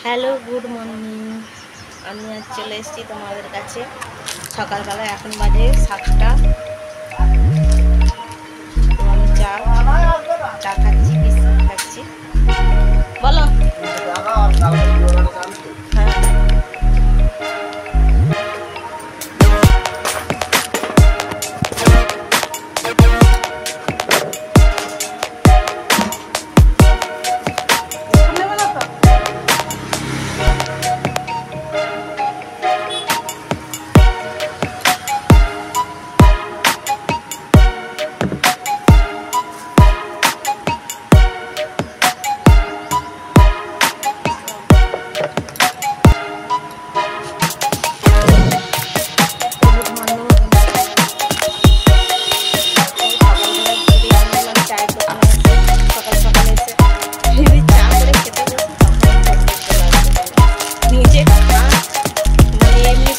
Hello, good morning. আমি আজ চলে এসেছি তোমাদের কাছে সকালবেলা। এখন বাজে 7টা। তো আমি চা খাচ্ছি, বিস্কুট খাচ্ছি। বলো। হ্যাঁ,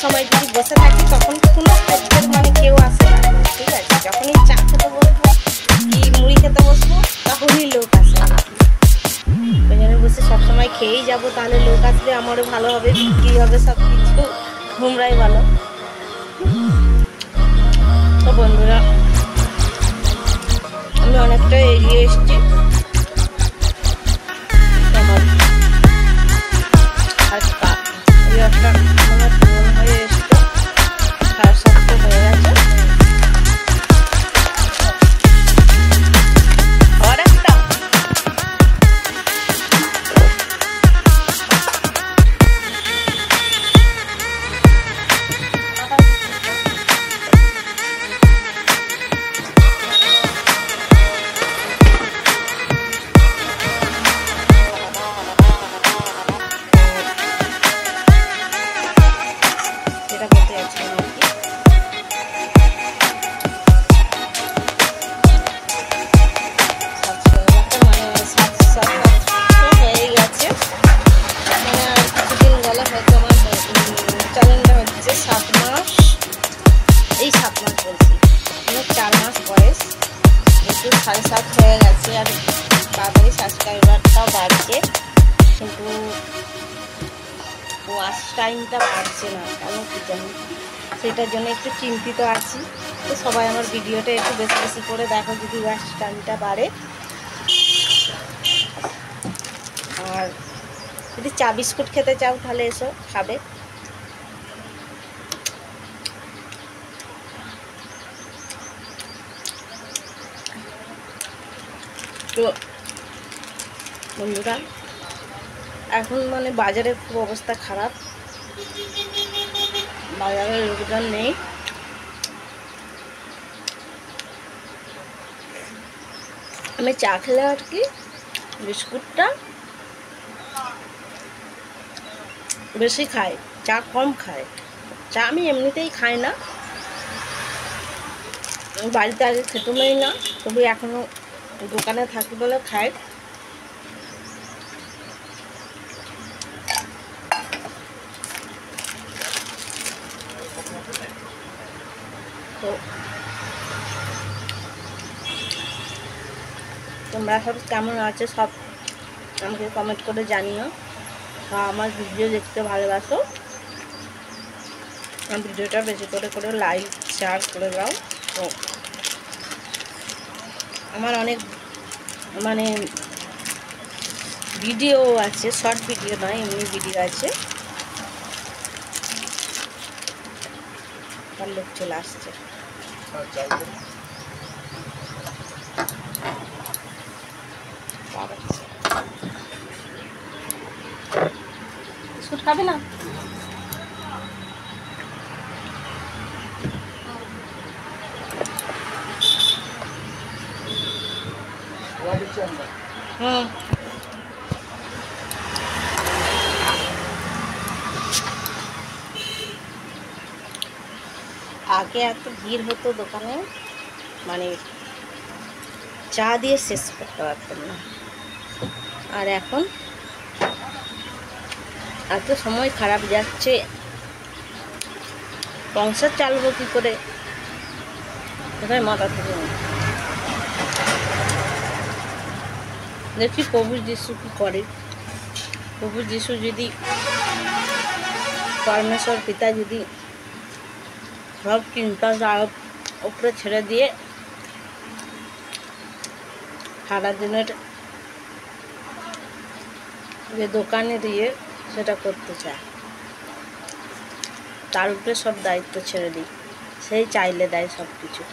সময় যদি বসে থাকি তখন কোনো খদ্দের মানে কেউ আসে না, ঠিক আছে। যখনই চা খেতে বসবো কি মুড়ি খেতে বসবো তখনই লোক আসে। ওই জন্য বসে সবসময় খেয়েই যাবো, তাহলে লোক আসলে আমারও ভালো হবে, বিক্রি হবে, সব কিছু ঘুমরাই ভালো। তো বন্ধুরা, আমি অনেকটা এগিয়ে এসেছি। এই 7 মাস বলছি, 4 মাস বয়স, একটু 7.5 হয়ে গেছে। আর তাড়াতাড়ি সাবস্ক্রাইবারটাও বাড়ছে, কিন্তু ওয়াচ টাইমটা বাড়ছে না, কেন কি জানি। সেটার জন্য একটু চিন্তিত আছি। তো সবাই আমার ভিডিওটা একটু বেশি বেশি করে দেখো, যদি ওয়াচ টাইমটা বাড়ে। আর যদি চা বিস্কুট খেতে চাও তাহলে এসো, খাবে। তো বন্ধুরা, এখন মানে বাজারের খুব অবস্থা খারাপ, বাজারে লোকজন নেই। আমি চা খেলে আর কি বিস্কুটটা বেশি খাই, চা কম খাই। চা আমি এমনিতেই খাই না, বাড়িতে আগে খেতেই না, তবু এখনও দোকানে থাকি বলে খাই। তো তোমরা সব কেমন আছো, সব আমাকে কমেন্ট করে জানিও। আমার ভিডিও দেখতে ভালোবাসো, আমার ভিডিওটা বেশি করে লাইক শেয়ার করে দাও। তো আমার অনেক মানে ভিডিও আছে, শর্ট ভিডিও নয়, এমনি ভিডিও আছে। তার লোক চলে আসছে। বিস্কুট খাবে না? হুম, আগে এত ভিড় হতো দোকানে, মানে চা দিয়ে শেষ করতে পারতাম না। আর এখন এত সময় খারাপ যাচ্ছে, সংসার চালবো কী করে, কোথায় মাথা থেকে দেখি প্রভু যিশু কি করে। প্রভু যিশু যদি, পরমেশ্বর পিতা যদি সব চিন্তা তার উপরে ছেড়ে দিয়ে সারাদিনের যে দোকানে দিয়ে সেটা করতে চায়, তার উপরে সব দায়িত্ব ছেড়ে দিই, সেই চাইলে দেয় সব কিছু।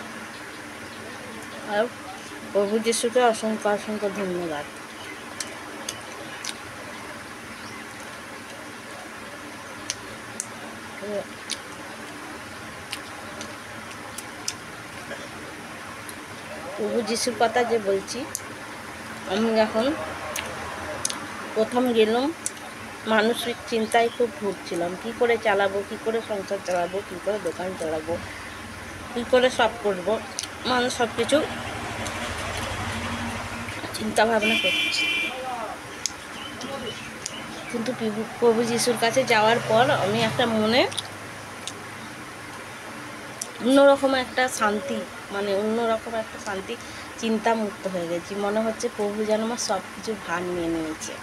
আর প্রভু যিশুকে অসংখ্য অসংখ্য ধন্যবাদ। প্রভু যিশুর কথা যে বলছি, আমি যখন প্রথম গেলাম মানসিক চিন্তায় খুব ভুগছিলাম, কী করে চালাবো, কী করে সংসার চালাবো, কী করে দোকান চালাবো, কী করে সব করবো, মানুষ সব কিছু চিন্তা ভাবনা করছি। কিন্তু প্রভু যিশুর কাছে যাওয়ার পর আমি একটা মনে অন্যরকম একটা শান্তি, মানে অন্যরকম একটা শান্তি, চিন্তা মুক্ত হয়ে গেছি। মনে হচ্ছে প্রভু যেন আমার সব কিছু ভার নিয়ে নিয়েছে।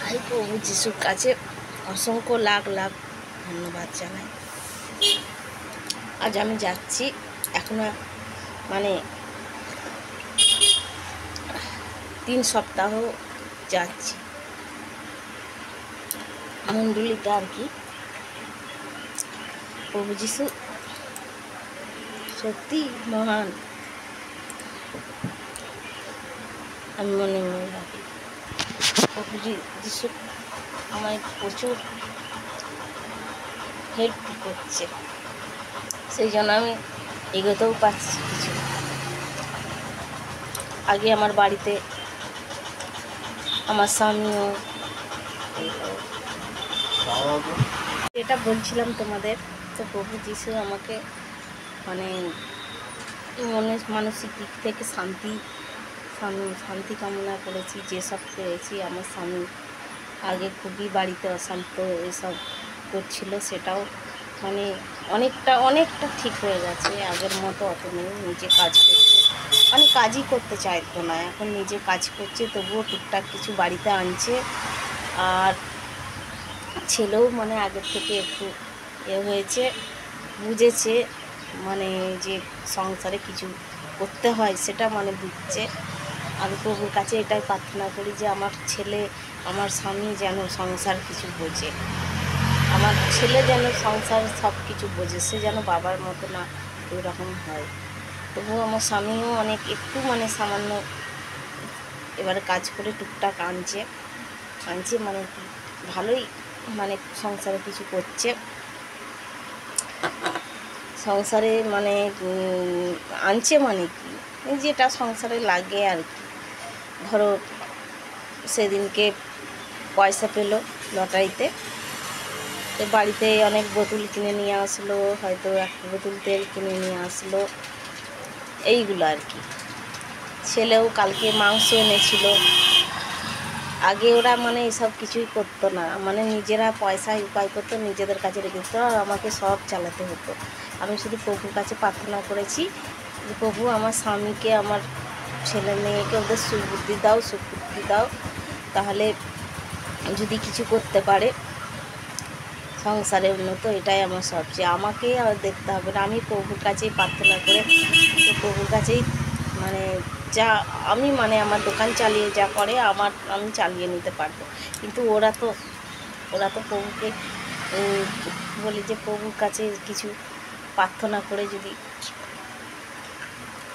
আমি প্রভু যিশুর কাছে অসংখ্য লাখ লাখ ধন্যবাদ জানাই। আজ আমি যাচ্ছি, এখনো মানে 3 সপ্তাহ যাচ্ছি মণ্ডলীতে আর কি। প্রভু যিশু সত্যি মহান, আমি মনে মনে রাখি। প্রভু যিশু আমায় প্রচুর হেল্প করছে, সেই জন্য আমি এগোতেও পারছি কিছু। আগে আমার বাড়িতে আমার স্বামীও, যেটা বলছিলাম তোমাদের, তো প্রভু যিশু আমাকে মানে মানসিক দিক থেকে শান্তি কামনা করেছি। যেসব পেয়েছি, আমার স্বামী আগে খুবই বাড়িতে অশান্ত এসব করছিল, সেটাও মানে অনেকটা ঠিক হয়ে গেছে। আগের মতো অত নেই, নিজে কাজ করছে, মানে কাজই করতে চাইতো না, এখন নিজে কাজ করছে, তবুও টুকটাক কিছু বাড়িতে আনছে। আর ছেলেও মানে আগের থেকে একটু হয়েছে, বুঝেছে, মানে যে সংসারে কিছু করতে হয় সেটা মানে বুঝছে। আমি প্রভুর কাছে এটাই প্রার্থনা করি যে আমার ছেলে, আমার স্বামী যেন সংসার কিছু বোঝে, আমার ছেলে যেন সংসার সব কিছু বোঝে, সে যেন বাবার মতো না ওইরকম হয়। তবুও আমার স্বামীও অনেক একটু মানে সামান্য এবারে কাজ করে টুকটাক আনছে মানে ভালোই, মানে সংসারে কিছু করছে, সংসারে মানে আনছে, মানে কি যেটা সংসারে লাগে আর কি। ধরো সেদিনকে পয়সা পেলো লটারিতে, তো বাড়িতে অনেক বোতল কিনে নিয়ে আসলো, হয়তো 1 বোতল তেল কিনে নিয়ে আসলো, এইগুলো আর কি। ছেলেও কালকে মাংস এনেছিল। আগে ওরা মানে এসব কিছুই করতো না, মানে নিজেরা পয়সা উপায় করতো, নিজেদের কাছে রেখে দিত, আর আমাকে সব চালাতে হতো। আমি শুধু প্রভুর কাছে প্রার্থনা করেছি যে প্রভু আমার স্বামীকে, আমার ছেলে মেয়েকে ওদের সুবুদ্ধি দাও, তাহলে যদি কিছু করতে পারে সংসারে উন্নত, এটাই আমার সবচেয়ে, আমাকে আর দেখতে হবে না। আমি প্রভুর কাছেই প্রার্থনা করে, প্রভুর কাছেই মানে যা আমি মানে আমার দোকান চালিয়ে যা করে আমি চালিয়ে নিতে পারবো। কিন্তু ওরা তো প্রভুকে বলি যে প্রভুর কাছে কিছু প্রার্থনা করে, যদি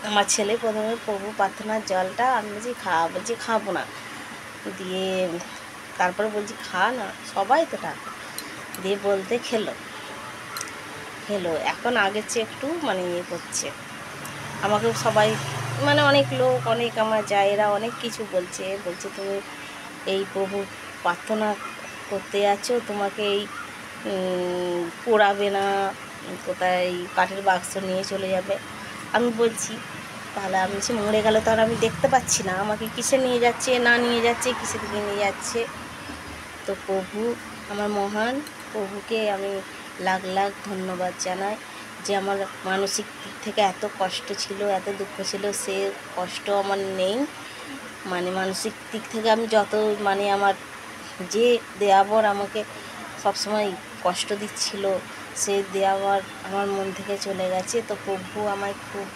আমার ছেলে প্রথমে প্রভু প্রার্থনার জলটা আমি বলছি খাবো না, দিয়ে তারপরে বলছি খা না, সবাই তো টাকা দিয়ে বলতে খেলো। এখন আগের চেয়ে একটু মানে করছে, আমাকে সবাই মানে অনেক লোক, অনেক আমার জায়েরা অনেক কিছু বলছে তুমি এই প্রভু প্রার্থনা করতে যাচ্ছ, তোমাকে এই পোড়াবে না, কোথায় কাঠের বাক্স নিয়ে চলে যাবে। আমি বলছি তাহলে আমি সে মরে গেলে তো আর আমি দেখতে পাচ্ছি না, আমাকে কিসে নিয়ে যাচ্ছে না নিয়ে যাচ্ছে, কিসে দিকে নিয়ে যাচ্ছে। তো প্রভু আমার মহান, প্রভুকে আমি লাখ লাখ ধন্যবাদ জানাই যে আমার মানসিক দিক থেকে এত কষ্ট ছিল, এত দুঃখ ছিল, সে কষ্ট আমার নেই। মানে মানসিক দিক থেকে আমি যত মানে আমার যে দেওয়াবর আমাকে সবসময় কষ্ট দিচ্ছিল, সে দেওয়াবর আমার মন থেকে চলে গেছে। তো প্রভু আমায় খুব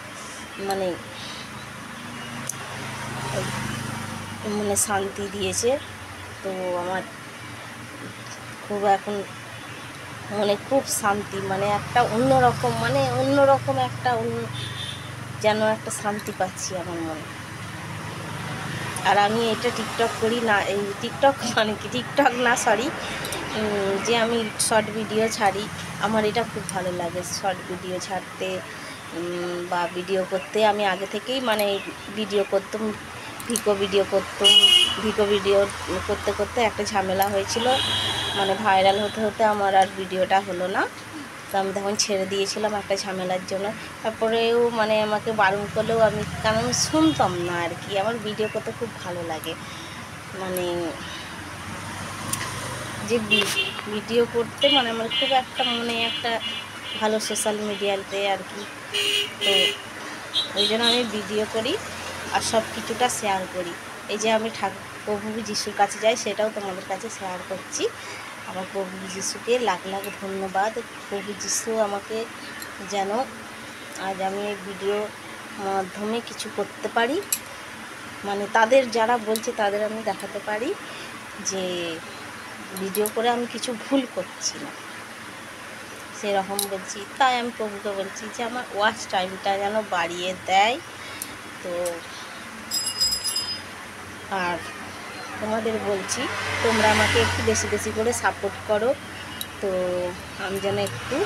মানে মনে শান্তি দিয়েছে। তো আমার খুব এখন মনে খুব শান্তি, মানে একটা অন্যরকম, মানে অন্যরকম একটা যেন একটা শান্তি পাচ্ছি আমার মনে। আর আমি এটা টিকটক করি না, এই টিকটক মানে কি টিকটক না সরি, যে আমি শর্ট ভিডিও ছাড়ি, আমার এটা খুব ভালো লাগে শর্ট ভিডিও ছাড়তে বা ভিডিও করতে। আমি আগে থেকেই মানে ভিডিও করতাম, ভিডিও করতাম। ভিডিও করতে করতে একটা ঝামেলা হয়েছিল, মানে ভাইরাল হতে হতে আমার আর ভিডিওটা হলো না। তো আমি তখন ছেড়ে দিয়েছিলাম একটা ঝামেলার জন্য। তারপরেও মানে আমাকে বারণ করলেও আমি, কারণ আমি শুনতাম না আর কি। আমার ভিডিও করতে খুব ভালো লাগে, মানে যে ভিডিও করতে মানে আমার খুব একটা মনে একটা ভালো সোশ্যাল মিডিয়াতে আর কি। তো ওই জন্য আমি ভিডিও করি আর সব কিছুটা শেয়ার করি। এই যে আমি প্রভু যিশুর কাছে যাই, সেটাও তোমাদের কাছে শেয়ার করছি। আমার প্রভু যিশুকে লাখ লাখ ধন্যবাদ। প্রভু যিশু আমাকে যেন আজ আমি এই ভিডিও মাধ্যমে কিছু করতে পারি, মানে তাদের যারা বলছে তাদের আমি দেখাতে পারি যে ভিডিও করে আমি কিছু ভুল করছি না, সেরকম বলছি। তাই আমি প্রভুকে বলছি যে আমার ওয়াচ টাইমটা যেন বাড়িয়ে দেয়। তো আর তোমাদের বলছি তোমরা আমাকে একটু বেশি বেশি করে সাপোর্ট করো, তো আমি যেন একটু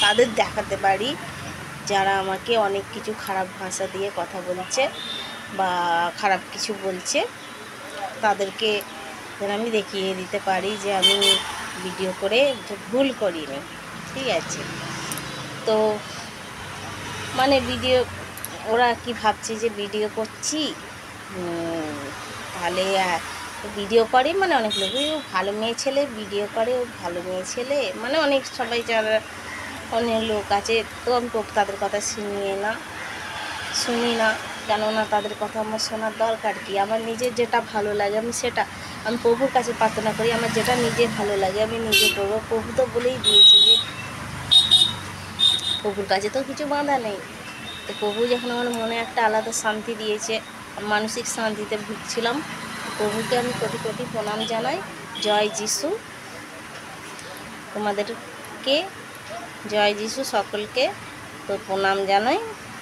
তাদের দেখাতে পারি যারা আমাকে অনেক কিছু খারাপ ভাষা দিয়ে কথা বলছে বা খারাপ কিছু বলছে, তাদেরকে যেন আমি দেখিয়ে দিতে পারি যে আমি ভিডিও করে ভুল করিনি, ঠিক আছে। তো মানে ভিডিও ওরা কি ভাবছে যে ভিডিও করছি, তাহলে ভিডিও করে মানে অনেক লোক ভালো মেয়ে ছেলে ভিডিও করে, ও ভালো মেয়ে ছেলে, মানে অনেক সবাই যারা অনেক লোক আছে। তো আমি তাদের কথা শুনি না, কেননা তাদের কথা আমার শোনার দরকার কি। আমার নিজের যেটা ভালো লাগে আমি সেটা আমি প্রভুর কাছে প্রার্থনা করি, আমার যেটা নিজে ভালো লাগে আমি নিজে করবো। প্রভু তো বলেই দিয়েছি যে প্রভুর কাছে তো কিছু বাঁধা নেই। তো প্রভু যখন আমার মনে একটা আলাদা শান্তি দিয়েছে, মানসিক শান্তিতে ভুগছিলাম, প্রভুকে আমি কোটি কোটি প্রণাম জানাই। জয় যিশু, তোমাদেরকে জয় যিশু সকলকে তো প্রণাম জানাই।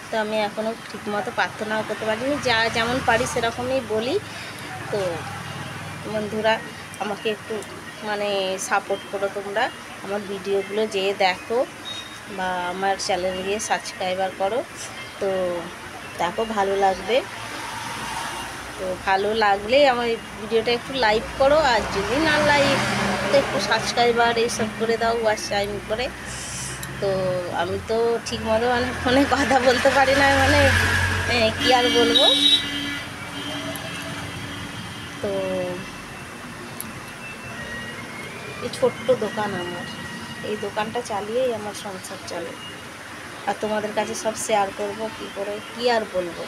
তো আমি এখনও ঠিকমতো প্রার্থনাও করতে পারিনি, যা যেমন পারি সেরকমই বলি। তো বন্ধুরা আমাকে একটু মানে সাপোর্ট করো, তোমরা আমার ভিডিওগুলো যেয়ে দেখো বা আমার চ্যানেলে গিয়ে সাবস্ক্রাইবার করো। তো দেখো ভালো লাগবে, তো ভালো লাগলে আমার ভিডিওটা একটু লাইক করো, আর যদি না লাইক তো একটু সাবস্ক্রাইবার এইসব করে দাও ওয়াচ টাইম করে। তো আমি তো ঠিক মতো মানে ফোনে কথা বলতে পারি না, মানে কি আর বলবো। তো এই ছোট্ট দোকান আমার, এই দোকানটা চালিয়েই আমার সংসার চলে। আর তোমাদের কাছে সব শেয়ার করব কি করে, কি আর বলবো।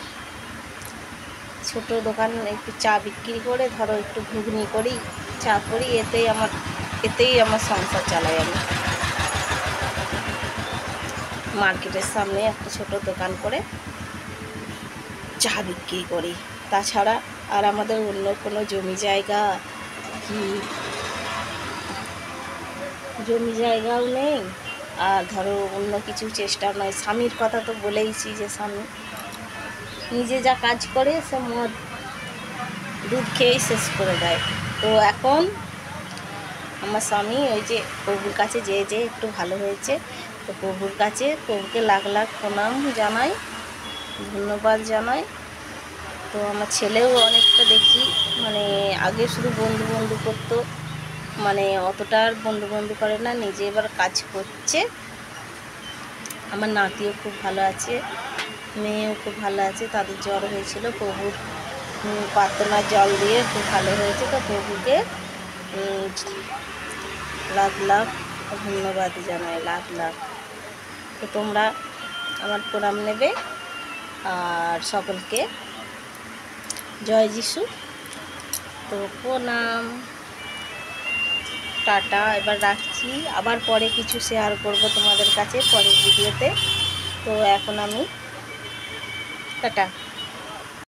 ছোট দোকান, একটু চা বিক্রি করে ধরো একটু ঘুগনি করি, চা করি, এতেই আমার সংসার চালাই। আমি মার্কেটের সামনে একটা ছোট দোকান করে চা বিক্রি করি, তাছাড়া আর আমাদের অন্য কোনো জমি জায়গাও নেই। আর ধরো অন্য কিছু চেষ্টা নয়। স্বামীর কথা তো বলেইছি যে স্বামী নিজে যা কাজ করে সে মদ দুধ খেয়েই শেষ করে দেয়। তো এখন আমার স্বামী ওই যে প্রভুর কাছে যে একটু ভালো হয়েছে, তো প্রভুকে লাখ লাখ প্রণাম জানাই, ধন্যবাদ জানাই। তো আমার ছেলেও অনেকটা দেখি মানে আগে শুধু বন্ধু করতো, মানে অতটা আর বন্ধু করে না, নিজে এবার কাজ করছে। আমার নাতিও খুব ভালো আছে, মেয়েও খুব ভালো আছে। তাদের জ্বর হয়েছিল, প্রভুর প্রার্থনার জল দিয়ে খুব ভালো হয়েছে। তো প্রভুকে লাখ লাখ ধন্যবাদ জানাই, লাখ লাখ। তো তোমরা আমার প্রণাম নেবে আর সকলকে জয় যিশু। তো প্রণাম, টাটা, এবার রাখছি। আবার পরে কিছু শেয়ার করব তোমাদের কাছে পরের ভিডিওতে। তো এখন আমি টাটা।